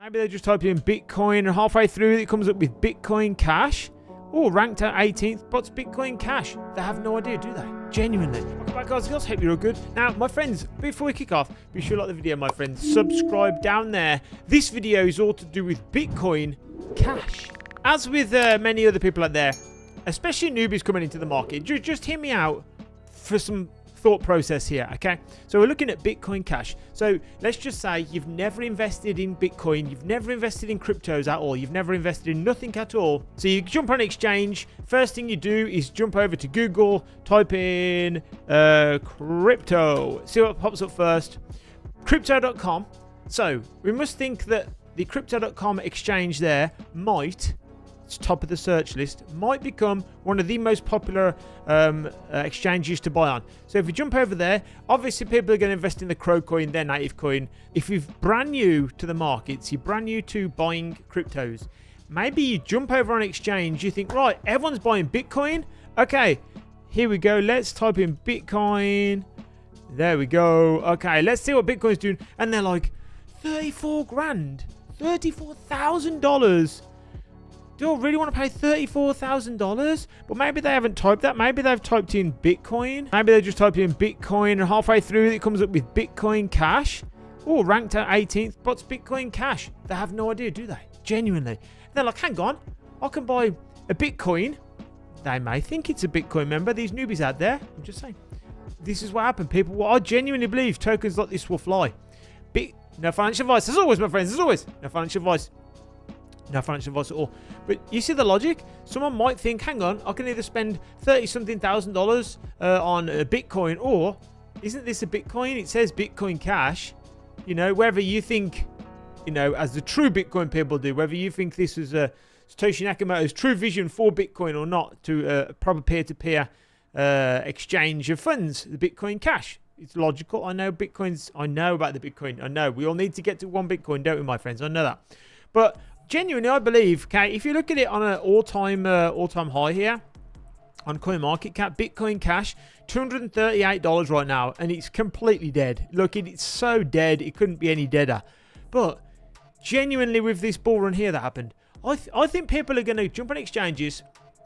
Maybe they just type in Bitcoin and halfway through it comes up with Bitcoin Cash. Oh, ranked at 18th, but it's Bitcoin Cash. They have no idea, do they? Genuinely. Welcome back, guys and girls. Hope you're all good. Now, my friends, before we kick off, be sure to like the video, my friends. Subscribe down there. This video is all to do with Bitcoin Cash. As with many other people out there, especially newbies coming into the market, just hear me out for some thought process here, okay? So we're looking at Bitcoin Cash. So let's just say you've never invested in Bitcoin, you've never invested in cryptos at all, you've never invested in nothing at all. So you jump on an exchange, first thing you do is jump over to Google, type in crypto, see what pops up first. Crypto.com. So we must think that the crypto.com exchange there might, it's top of the search list, might become one of the most popular exchanges to buy on. So if you jump over there, obviously people are going to invest in the Crow coin, their native coin. If you're brand new to the markets, you're brand new to buying cryptos, maybe you jump over on exchange, you think, right, everyone's buying Bitcoin. Okay, here we go. Let's type in Bitcoin. There we go. Okay, let's see what Bitcoin's doing. And they're like, 34 grand, $34,000. Do I really want to pay $34,000? But maybe they haven't typed that. Maybe they've typed in Bitcoin. Maybe they just typed in Bitcoin and halfway through it comes up with Bitcoin Cash. Oh, ranked at 18th, but it's Bitcoin Cash. They have no idea, do they? Genuinely. They're like, hang on, I can buy a Bitcoin. They may think it's a Bitcoin, member. These newbies out there, I'm just saying. This is what happened, people. Well, I genuinely believe tokens like this will fly. No financial advice. As always, my friends, as always. No financial advice. No financial advice at all. But you see the logic? Someone might think, hang on, I can either spend $30-something thousand on a Bitcoin, or isn't this a Bitcoin? It says Bitcoin Cash. You know, whether you think, you know, as the true Bitcoin people do, whether you think this is Satoshi Nakamoto's true vision for Bitcoin or not, to a proper peer-to-peer exchange of funds, the Bitcoin Cash. It's logical. I know I know about the Bitcoin. I know. We all need to get to one Bitcoin, don't we, my friends? I know that. But genuinely, I believe, okay, if you look at it on an all-time high here, on CoinMarketCap, Bitcoin Cash, $238 right now, and it's completely dead. Look, it's so dead, it couldn't be any deader. But genuinely, with this bull run here that happened, I think people are going to jump on exchanges.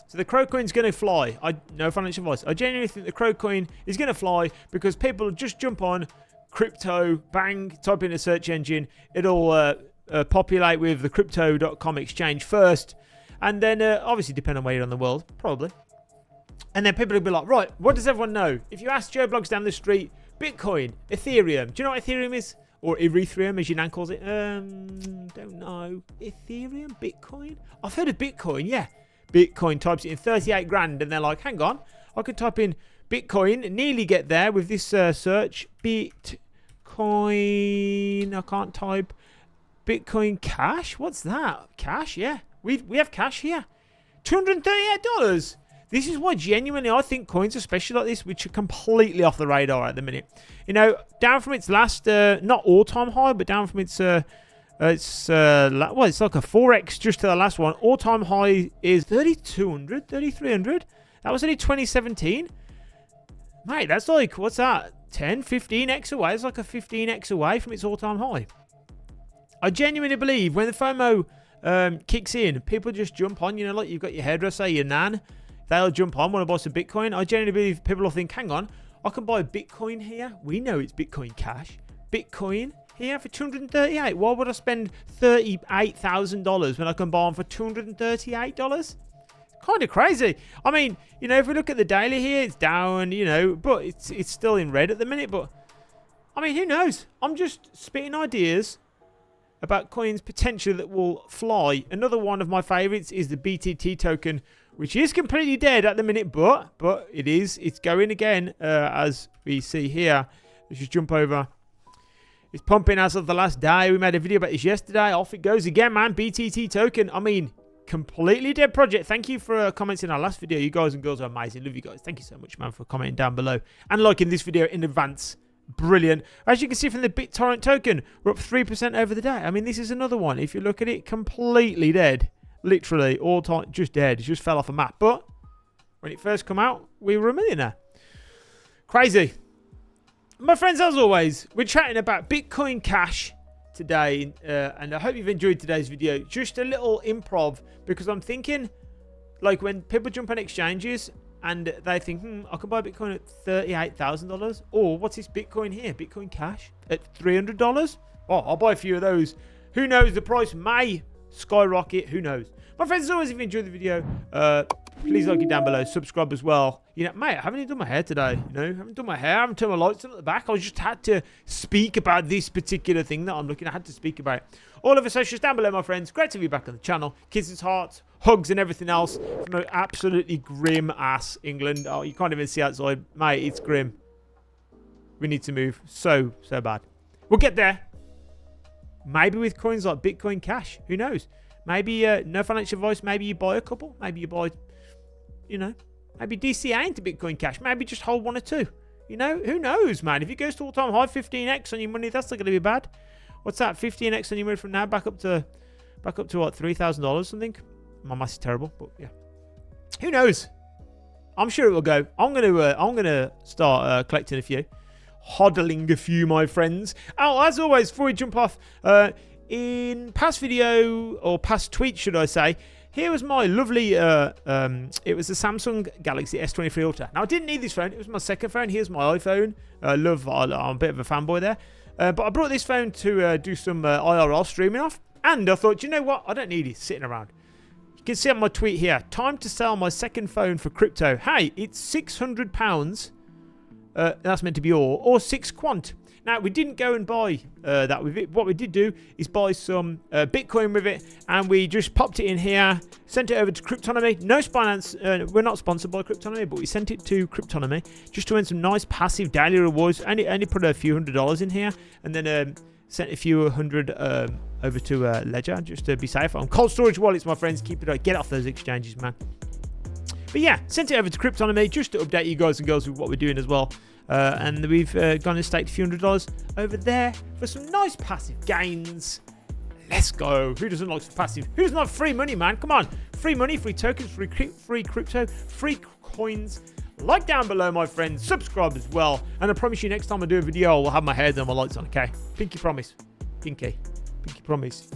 So the Crow coin's going to fly. No financial advice. I genuinely think the Crow coin is going to fly because people just jump on crypto, bang, type in a search engine. It'll populate with the crypto.com exchange first. And then obviously depending on where you're on the world, probably. And then people will be like, right, what does everyone know? If you ask Joe Bloggs down the street, Bitcoin, Ethereum. Do you know what Ethereum is? Or Ethereum, as your nan calls it. Don't know. Ethereum? Bitcoin? I've heard of Bitcoin, yeah. Bitcoin types it in 38 grand and they're like, hang on, I could type in Bitcoin, nearly get there with this search. Bitcoin, I can't type. Bitcoin Cash? What's that? Cash? Yeah. We have cash here. $238. This is why genuinely I think coins, especially like this, which are completely off the radar at the minute. You know, down from its last, not all-time high, but down from its, it's like a 4x just to the last one. All-time high is 3,200, 3,300. That was only 2017. Mate, that's like, what's that? 10, 15x away. It's like a 15x away from its all-time high. I genuinely believe when the FOMO kicks in, people just jump on. You know, like you've got your hairdresser, your nan. They'll jump on, want to buy some Bitcoin. I genuinely believe people will think, hang on, I can buy Bitcoin here. We know it's Bitcoin Cash. Bitcoin here for $238. Why would I spend $38,000 when I can buy them for $238? Kind of crazy. I mean, you know, if we look at the daily here, it's down, you know, but it's still in red at the minute. But I mean, who knows? I'm just spitting ideas about coins potentially that will fly. Another one of my favorites is the BTT token, which is completely dead at the minute, but it's going again, as we see here. Let's just jump over. It's pumping as of the last day. We made a video about this yesterday. Off it goes again, man. BTT token. I mean, completely dead project. Thank you for commenting on our last video. You guys and girls are amazing. Love you guys. Thank you so much, man, for commenting down below and liking this video in advance. Brilliant. As you can see from the BitTorrent token, we're up 3% over the day. I mean, this is another one. If you look at it, completely dead. Literally, all time, just dead. It just fell off a map. But when it first come out, we were a millionaire. Crazy. My friends, as always, we're chatting about Bitcoin Cash. today, and I hope you've enjoyed today's video. Just a little improv, because I'm thinking, like, when people jump on exchanges and they think, I can buy Bitcoin at $38,000, or what's this Bitcoin here? Bitcoin Cash at $300? Oh, I'll buy a few of those. Who knows? The price may skyrocket. Who knows? My friends, as always, if you enjoyed the video, please like it down below. Subscribe as well. You know, mate, I haven't even done my hair today. You know, I haven't done my hair. I haven't turned my lights on at the back. I just had to speak about this particular thing that I'm looking at. I had to speak about it. All of the socials down below, my friends. Great to be back on the channel. Kisses, hearts, hugs, and everything else from an absolutely grim ass England. Oh, you can't even see outside. Mate, it's grim. We need to move. So bad. We'll get there. Maybe with coins like Bitcoin Cash. Who knows? Maybe, no financial advice, maybe you buy a couple. Maybe you buy, you know, maybe DCA into Bitcoin Cash. Maybe just hold one or two. You know, who knows, man? If it goes to all-time high, 15x on your money, that's not going to be bad. What's that? 15x on your money from now back up to what, $3,000 something? My math is terrible, but yeah. Who knows? I'm sure it will go. I'm gonna start collecting a few. Hodling a few, my friends. Oh, as always, before we jump off, in past video, or past tweet, should I say, here was my lovely, it was the Samsung Galaxy S23 Ultra. Now, I didn't need this phone. It was my second phone. Here's my iPhone. I'm a bit of a fanboy there. But I brought this phone to do some IRL streaming off. And I thought, you know what? I don't need it sitting around. You can see on my tweet here, time to sell my second phone for crypto. Hey, it's £600. That's meant to be all, or 6 quant. Now, we didn't go and buy that with it. What we did do is buy some Bitcoin with it, and we just popped it in here, sent it over to Cryptonomy. No finance, we're not sponsored by Cryptonomy, but we sent it to Cryptonomy just to earn some nice passive daily rewards. Only put a few $100s in here, and then sent a few hundred over to Ledger just to be safe. On cold storage wallets, my friends, keep it. Get off those exchanges, man. But yeah, sent it over to Cryptonomy just to update you guys and girls with what we're doing as well. And we've gone and staked a few $100s over there for some nice passive gains. Let's go. Who doesn't like some passive? Who doesn't like free money, man? Come on. Free money, free tokens, free crypto, free coins. Like down below, my friends. Subscribe as well. And I promise you, next time I do a video, I will have my hair done and my lights on, okay? Pinky promise. Pinky promise.